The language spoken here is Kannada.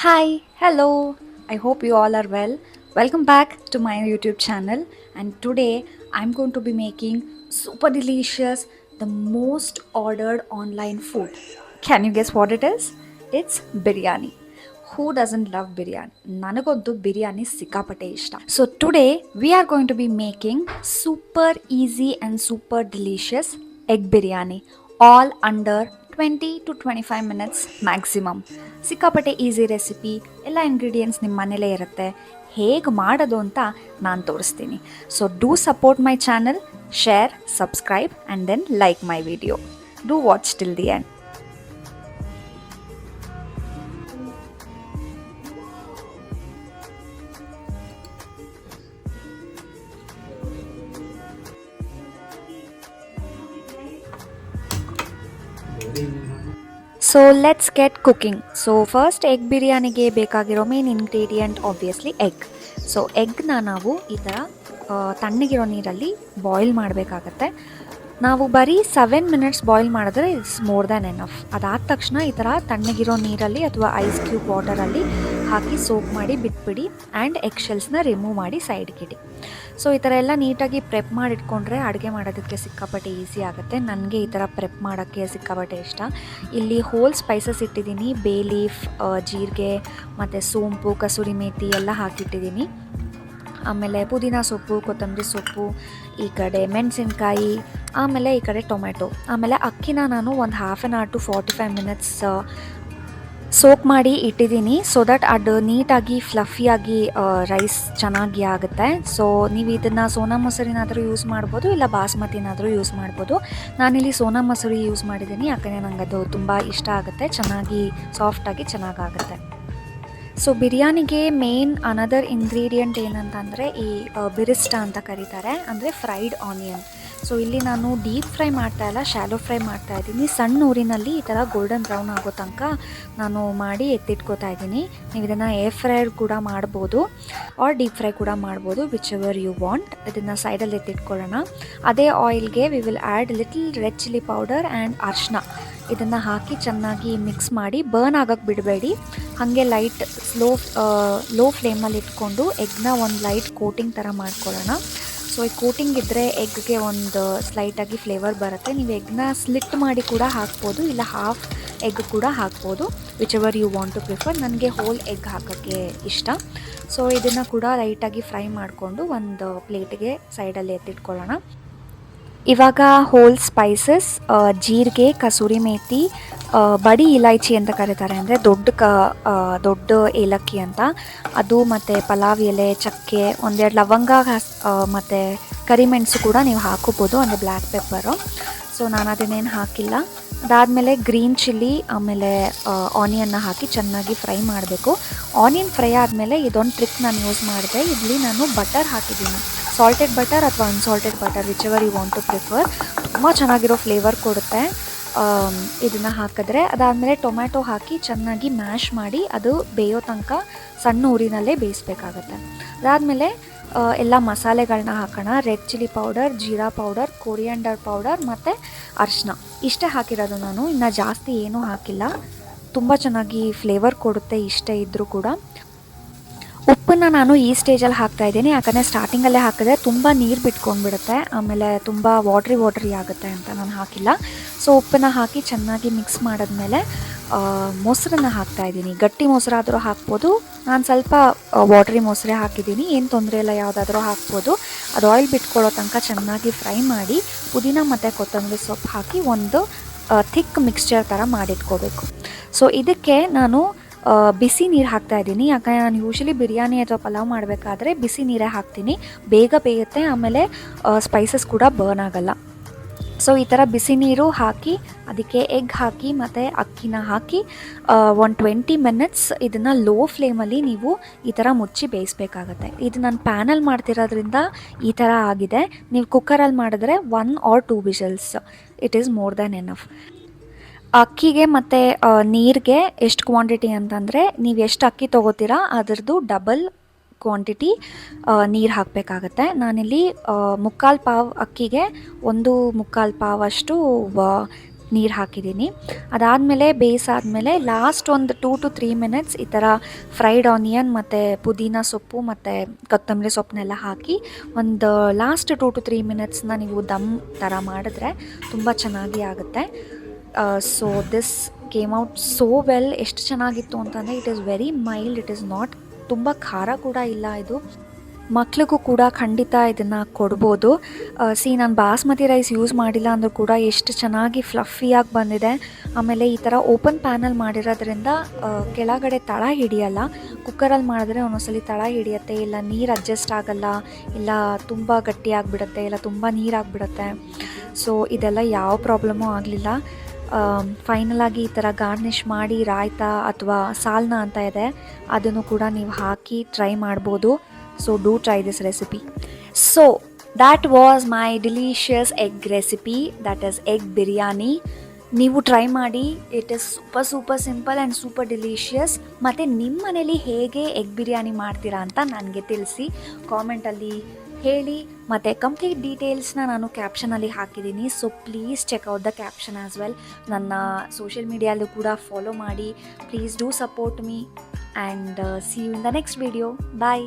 Hi, hello. I hope you all are well. Welcome back to my YouTube channel. And today I'm going to be making super delicious, the most ordered online food. Can you guess what it is? It's biryani. Who doesn't love biryani? ನನಗಂತೂ ಬಿರಿಯಾನಿ ಸಿಕ್ಕಾಪಟ್ಟೆ ಇಷ್ಟ. So today we are going to be making super easy and super delicious egg biryani all under 20 to 25 minutes maximum. ಸಿಕ್ಕಾಪಟ್ಟೆ ಈಸಿ ರೆಸಿಪಿ, ಎಲ್ಲ ಇಂಗ್ರೀಡಿಯೆಂಟ್ಸ್ ನಿಮ್ಮ ಮನೇಲೇ ಇರುತ್ತೆ. ಹೇಗೆ ಮಾಡೋದು ಅಂತ ನಾನು ತೋರಿಸ್ತೀನಿ. So do support my channel, share, subscribe and then like my video. Do watch till the end. So let's get cooking. So first egg ಬಿರಿಯಾನಿಗೆ ಬೇಕಾಗಿರೋ main ingredient obviously egg. So ಎಗ್ನ ನಾವು ಈ ಥರ ತಣ್ಣಗಿರೋ ನೀರಲ್ಲಿ ಬಾಯ್ಲ್ ಮಾಡಬೇಕಾಗತ್ತೆ. ನಾವು ಬರೀ 7 ಮಿನಿಟ್ಸ್ ಬಾಯ್ಲ್ ಮಾಡಿದ್ರೆ ಇಟ್ಸ್ ಮೋರ್ ದ್ಯಾನ್ ಎನಫ್. ಅದಾದ ತಕ್ಷಣ ಈ ಥರ ತಣ್ಣಗಿರೋ ನೀರಲ್ಲಿ ಅಥವಾ ಐಸ್ ಕ್ಯೂಬ್ ವಾಟರಲ್ಲಿ ಹಾಕಿ ಸೋಕ್ ಮಾಡಿ ಬಿಟ್ಬಿಡಿ ಆ್ಯಂಡ್ ಎಗ್ ಶೆಲ್ಸ್ನ ರಿಮೂವ್ ಮಾಡಿ ಸೈಡ್ಗೆ ಇಡಿ. ಸೊ ಈ ಥರ ಎಲ್ಲ ನೀಟಾಗಿ ಪ್ರೆಪ್ ಮಾಡಿಟ್ಕೊಂಡ್ರೆ ಅಡುಗೆ ಮಾಡೋದಕ್ಕೆ ಸಿಕ್ಕಾಪಟ್ಟೆ ಈಸಿ ಆಗುತ್ತೆ. ನನಗೆ ಈ ಥರ ಪ್ರೆಪ್ ಮಾಡೋಕ್ಕೆ ಸಿಕ್ಕಾಪಟ್ಟೆ ಇಷ್ಟ. ಇಲ್ಲಿ ಹೋಲ್ ಸ್ಪೈಸಸ್ ಇಟ್ಟಿದ್ದೀನಿ, ಬೇ ಲೀಫ್, ಜೀರಿಗೆ ಮತ್ತು ಸೋಂಪು, ಕಸೂರಿ ಮೇಥಿ ಎಲ್ಲ ಹಾಕಿಟ್ಟಿದ್ದೀನಿ. ಆಮೇಲೆ ಪುದೀನ ಸೊಪ್ಪು, ಕೊತ್ತಂಬರಿ ಸೊಪ್ಪು, ಈ ಕಡೆ ಮೆಣಸಿನ್ಕಾಯಿ, ಆಮೇಲೆ ಈ ಕಡೆ ಟೊಮೆಟೊ. ಆಮೇಲೆ ಅಕ್ಕಿನ ನಾನು ಒಂದು half an hour to 45 minutes soak ಮಾಡಿ ಇಟ್ಟಿದ್ದೀನಿ, ಸೊ ದಟ್ ಅದು ನೀಟಾಗಿ ಫ್ಲಫಿಯಾಗಿ ರೈಸ್ ಚೆನ್ನಾಗಿ ಆಗುತ್ತೆ. ಸೊ ನೀವು ಇದನ್ನು ಸೋನಾ ಮೊಸರಿನಾದರೂ ಯೂಸ್ ಮಾಡ್ಬೋದು, ಇಲ್ಲ ಬಾಸ್ಮತಿನಾದರೂ ಯೂಸ್ ಮಾಡ್ಬೋದು. ನಾನಿಲ್ಲಿ ಸೋನಾ ಮೊಸರಿ ಯೂಸ್ ಮಾಡಿದ್ದೀನಿ, ಯಾಕಂದರೆ ನನಗೆ ಅದು ತುಂಬ ಇಷ್ಟ ಆಗುತ್ತೆ, ಚೆನ್ನಾಗಿ ಸಾಫ್ಟಾಗಿ ಚೆನ್ನಾಗಾಗುತ್ತೆ. ಸೊ ಬಿರಿಯಾನಿಗೆ ಮೇನ್ ಅನದರ್ ಇಂಗ್ರೀಡಿಯೆಂಟ್ ಏನಂತಂದರೆ ಈ ಬಿರಿಸ್ಟ ಅಂತ ಕರೀತಾರೆ, ಅಂದರೆ ಫ್ರೈಡ್ ಆನಿಯನ್. ಸೊ ಇಲ್ಲಿ ನಾನು ಡೀಪ್ ಫ್ರೈ ಮಾಡ್ತಾಯಿಲ್ಲ, ಶಾಲೋ ಫ್ರೈ ಮಾಡ್ತಾಯಿದ್ದೀನಿ. ಸಣ್ಣ ಊರಿನಲ್ಲಿ ಈ ಥರ ಗೋಲ್ಡನ್ ಬ್ರೌನ್ ಆಗೋ ತನಕ ನಾನು ಮಾಡಿ ಎತ್ತಿಟ್ಕೋತಾ ಇದ್ದೀನಿ. ನೀವು ಇದನ್ನು ಏರ್ ಫ್ರೈರ್ ಕೂಡ ಮಾಡ್ಬೋದು ಆರ್ ಡೀಪ್ ಫ್ರೈ ಕೂಡ ಮಾಡ್ಬೋದು, ವಿಚ್ ಎವರ್ ಯು ವಾಂಟ್. ಇದನ್ನು ಸೈಡಲ್ಲಿ ಎತ್ತಿಟ್ಕೊಳ್ಳೋಣ. ಅದೇ ಆಯಿಲ್ಗೆ we will add little red chilli powder and ಅರ್ಶಿನ. ಇದನ್ನು ಹಾಕಿ ಚೆನ್ನಾಗಿ ಮಿಕ್ಸ್ ಮಾಡಿ ಬರ್ನ್ ಆಗೋಕ್ಕೆ ಬಿಡಬೇಡಿ. ಹಾಗೆ ಲೈಟ್ ಲೋ ಫ್ಲೇಮಲ್ಲಿ ಇಟ್ಕೊಂಡು ಎಗ್ನ ಒಂದು ಲೈಟ್ ಕೋಟಿಂಗ್ ಥರ ಮಾಡ್ಕೊಳ್ಳೋಣ. ಸೊ ಈ ಕೋಟಿಂಗ್ ಇದ್ದರೆ ಎಗ್ಗೆ ಒಂದು ಸ್ಲೈಟಾಗಿ ಫ್ಲೇವರ್ ಬರುತ್ತೆ. ನೀವು ಎಗ್ನ ಸ್ಲಿಟ್ ಮಾಡಿ ಕೂಡ ಹಾಕ್ಬೋದು, ಇಲ್ಲ ಹಾಫ್ ಎಗ್ ಕೂಡ ಹಾಕ್ಬೋದು, whichever you want to prefer. ನನಗೆ ಹೋಲ್ ಎಗ್ ಹಾಕೋಕ್ಕೆ ಇಷ್ಟ. ಸೊ ಇದನ್ನು ಕೂಡ ಲೈಟಾಗಿ ಫ್ರೈ ಮಾಡಿಕೊಂಡು ಒಂದು ಪ್ಲೇಟಿಗೆ ಸೈಡಲ್ಲಿ ಎತ್ತಿಟ್ಕೊಳ್ಳೋಣ. ಇವಾಗ ಹೋಲ್ ಸ್ಪೈಸಸ್, ಜೀರಿಗೆ, ಕಸೂರಿ ಮೇಥಿ, ಬಡಿ ಇಲೈಚಿ ಅಂತ ಕರೀತಾರೆ, ಅಂದರೆ ದೊಡ್ಡ ಏಲಕ್ಕಿ ಅಂತ ಅದು, ಮತ್ತು ಪಲಾವ್ ಎಲೆ, ಚಕ್ಕೆ, ಒಂದೆರಡು ಲವಂಗ, ಮತ್ತು ಕರಿಮೆಣಸು ಕೂಡ ನೀವು ಹಾಕೋಬೋದು, ಅಂದರೆ ಬ್ಲ್ಯಾಕ್ ಪೆಪ್ಪರು. ಸೊ ನಾನು ಅದನ್ನೇನು ಹಾಕಿಲ್ಲ. ಅದಾದಮೇಲೆ ಗ್ರೀನ್ ಚಿಲ್ಲಿ, ಆಮೇಲೆ ಆನಿಯನ್ನ ಹಾಕಿ ಚೆನ್ನಾಗಿ ಫ್ರೈ ಮಾಡಬೇಕು. ಆನಿಯನ್ ಫ್ರೈ ಆದಮೇಲೆ ಇದೊಂದು ಟ್ರಿಕ್ ನಾನು ಯೂಸ್ ಮಾಡಿದೆ. ಇಲ್ಲಿ ನಾನು ಬಟರ್ ಹಾಕಿದ್ದೀನಿ, ಸಾಲ್ಟೆಡ್ ಬಟರ್ ಅಥವಾ unsalted butter, whichever you want to prefer. ತುಂಬ ಚೆನ್ನಾಗಿರೋ ಫ್ಲೇವರ್ ಕೊಡುತ್ತೆ ಇದನ್ನು ಹಾಕಿದ್ರೆ. ಅದಾದಮೇಲೆ ಟೊಮ್ಯಾಟೊ ಹಾಕಿ ಚೆನ್ನಾಗಿ ಮ್ಯಾಶ್ ಮಾಡಿ ಅದು ಬೇಯೋ ತನಕ ಸಣ್ಣ ಊರಿನಲ್ಲೇ ಬೇಯಿಸ್ಬೇಕಾಗತ್ತೆ. ಅದಾದಮೇಲೆ ಎಲ್ಲ ಮಸಾಲೆಗಳನ್ನ ಹಾಕೋಣ. Red chilli powder, jeera powder, coriander powder ಮತ್ತು ಅರಿಶಿನ ಇಷ್ಟೇ ಹಾಕಿರೋದು ನಾನು, ಇನ್ನು ಜಾಸ್ತಿ ಏನೂ ಹಾಕಿಲ್ಲ. ತುಂಬ ಚೆನ್ನಾಗಿ ಫ್ಲೇವರ್ ಕೊಡುತ್ತೆ ಇಷ್ಟೇ ಇದ್ದರೂ ಕೂಡ. ಉಪ್ಪನ್ನು ನಾನು ಈ ಸ್ಟೇಜಲ್ಲಿ ಹಾಕ್ತಾಯಿದ್ದೀನಿ, ಯಾಕಂದರೆ ಸ್ಟಾರ್ಟಿಂಗಲ್ಲೇ ಹಾಕಿದ್ರೆ ತುಂಬ ನೀರು ಬಿಟ್ಕೊಂಡ್ಬಿಡುತ್ತೆ, ಆಮೇಲೆ ತುಂಬ ವಾಟ್ರಿ ಆಗುತ್ತೆ ಅಂತ ನಾನು ಹಾಕಿಲ್ಲ. ಸೊ ಉಪ್ಪನ್ನು ಹಾಕಿ ಚೆನ್ನಾಗಿ ಮಿಕ್ಸ್ ಮಾಡಿದ್ಮೇಲೆ ಮೊಸರನ್ನು ಹಾಕ್ತಾಯಿದ್ದೀನಿ. ಗಟ್ಟಿ ಮೊಸರಾದರೂ ಹಾಕ್ಬೋದು, ನಾನು ಸ್ವಲ್ಪ ವಾಟ್ರಿ ಮೊಸರೇ ಹಾಕಿದ್ದೀನಿ, ಏನು ತೊಂದರೆ ಇಲ್ಲ, ಯಾವುದಾದ್ರೂ ಹಾಕ್ಬೋದು. ಅದು ಆಯಿಲ್ ಬಿಟ್ಕೊಳ್ಳೋ ತನಕ ಚೆನ್ನಾಗಿ ಫ್ರೈ ಮಾಡಿ ಪುದೀನ ಮತ್ತು ಕೊತ್ತಂಬರಿ ಸೊಪ್ಪು ಹಾಕಿ ಒಂದು ಥಿಕ್ ಮಿಕ್ಸ್ಚರ್ ಥರ ಮಾಡಿಟ್ಕೋಬೇಕು. ಸೊ ಇದಕ್ಕೆ ನಾನು ಬಿಸಿ ನೀರು ಹಾಕ್ತಾಯಿದ್ದೀನಿ, ಯಾಕಂದರೆ ನಾನು ಯೂಶ್ವಲಿ ಬಿರಿಯಾನಿ ಅಥವಾ ಪಲಾವ್ ಮಾಡಬೇಕಾದ್ರೆ ಬಿಸಿ ನೀರೇ ಹಾಕ್ತೀನಿ, ಬೇಗ ಬೇಯುತ್ತೆ, ಆಮೇಲೆ ಸ್ಪೈಸಸ್ ಕೂಡ ಬರ್ನ್ ಆಗೋಲ್ಲ. ಸೊ ಈ ಥರ ಬಿಸಿ ನೀರು ಹಾಕಿ ಅದಕ್ಕೆ ಎಗ್ ಹಾಕಿ ಮತ್ತು ಅಕ್ಕಿನ ಹಾಕಿ ಒಂದು 20 ಮಿನಿಟ್ಸ್ ಇದನ್ನು ಲೋ ಫ್ಲೇಮಲ್ಲಿ ನೀವು ಈ ಥರ ಮುಚ್ಚಿ ಬೇಯಿಸ್ಬೇಕಾಗತ್ತೆ. ಇದು ನಾನು ಪ್ಯಾನಲ್ಲಿ ಮಾಡ್ತಿರೋದ್ರಿಂದ ಈ ಥರ ಆಗಿದೆ. ನೀವು ಕುಕ್ಕರಲ್ಲಿ ಮಾಡಿದ್ರೆ 1 or 2 whistles, it is more than enough. ಅಕ್ಕಿಗೆ ಮತ್ತು ನೀರಿಗೆ ಎಷ್ಟು ಕ್ವಾಂಟಿಟಿ ಅಂತಂದರೆ, ನೀವು ಎಷ್ಟು ಅಕ್ಕಿ ತೊಗೋತೀರಾ ಅದರದ್ದು ಡಬಲ್ ಕ್ವಾಂಟಿಟಿ ನೀರು ಹಾಕಬೇಕಾಗತ್ತೆ. ನಾನಿಲ್ಲಿ 3/4 ಪಾವ್ ಅಕ್ಕಿಗೆ 1/4 ಪಾವಷ್ಟು ನೀರು ಹಾಕಿದ್ದೀನಿ. ಅದಾದಮೇಲೆ ಬೇಯಿಸಾದ್ಮೇಲೆ ಲಾಸ್ಟ್ ಒಂದು 2 to 3 ಮಿನಿಟ್ಸ್ ಈ ಥರ ಫ್ರೈಡ್ ಆನಿಯನ್ ಮತ್ತು ಪುದೀನ ಸೊಪ್ಪು ಮತ್ತು ಕೊತ್ತಂಬರಿ ಸೊಪ್ಪನ್ನೆಲ್ಲ ಹಾಕಿ ಒಂದು ಲಾಸ್ಟ್ 2 to 3 ಮಿನಿಟ್ಸ್ನ ನೀವು ದಮ್ ಥರ ಮಾಡಿದ್ರೆ ತುಂಬ ಚೆನ್ನಾಗಿ ಆಗುತ್ತೆ. So this came out so well. ಎಷ್ಟು ಚೆನ್ನಾಗಿತ್ತು ಅಂತಂದರೆ it is very mild, it is not ತುಂಬ ಖಾರ ಕೂಡ ಇಲ್ಲ. ಇದು ಮಕ್ಳಿಗೂ ಕೂಡ ಖಂಡಿತ ಇದನ್ನು ಕೊಡ್ಬೋದು. ನಾನು ಬಾಸ್ಮತಿ ರೈಸ್ ಯೂಸ್ ಮಾಡಿಲ್ಲ ಅಂದರೂ ಕೂಡ ಎಷ್ಟು ಚೆನ್ನಾಗಿ ಫ್ಲಫಿಯಾಗಿ ಬಂದಿದೆ. ಆಮೇಲೆ ಈ ಥರ ಓಪನ್ ಪ್ಯಾನಲ್ಲಿ ಮಾಡಿರೋದ್ರಿಂದ ಕೆಳಗಡೆ ತಳ ಹಿಡಿಯಲ್ಲ. ಕುಕ್ಕರಲ್ಲಿ ಮಾಡಿದ್ರೆ ಒಂದೊಂದ್ಸಲಿ ತಳ ಹಿಡಿಯುತ್ತೆ, ಇಲ್ಲ ನೀರು ಅಡ್ಜಸ್ಟ್ ಆಗಲ್ಲ, ಇಲ್ಲ ತುಂಬ ಗಟ್ಟಿಯಾಗಿಬಿಡುತ್ತೆ, ಇಲ್ಲ ತುಂಬ ನೀರಾಗಿಬಿಡುತ್ತೆ. ಸೊ ಇದೆಲ್ಲ ಯಾವ ಪ್ರಾಬ್ಲಮ್ಮೂ ಆಗಲಿಲ್ಲ. ಫೈನಲಾಗಿ ಈ ಥರ ಗಾರ್ನಿಷ್ ಮಾಡಿ ರಾಯ್ತಾ ಅಥವಾ ಸಾಲ್ನ ಅಂತ ಇದೆ, ಅದನ್ನು ಕೂಡ ನೀವು ಹಾಕಿ ಟ್ರೈ ಮಾಡ್ಬೋದು. So do try this recipe. So that was my delicious egg recipe, that is egg biryani. ನೀವು ಟ್ರೈ ಮಾಡಿ, it is super simple and super delicious. ಮತ್ತು ನಿಮ್ಮ ಮನೇಲಿ ಹೇಗೆ ಎಗ್ ಬಿರಿಯಾನಿ ಮಾಡ್ತೀರಾ ಅಂತ ನನಗೆ ತಿಳಿಸಿ, ಕಾಮೆಂಟಲ್ಲಿ ಹೇಳಿ. ಮತ್ತು ಕಂಪ್ಲೀಟ್ ಡೀಟೇಲ್ಸ್ನ ನಾನು ಕ್ಯಾಪ್ಷನಲ್ಲಿ ಹಾಕಿದ್ದೀನಿ. So please check out the caption as well. ನನ್ನ ಸೋಷಿಯಲ್ ಮೀಡಿಯಾಲ್ಲೂ ಕೂಡ ಫಾಲೋ ಮಾಡಿ. Please do support me and see you in the next video. Bye.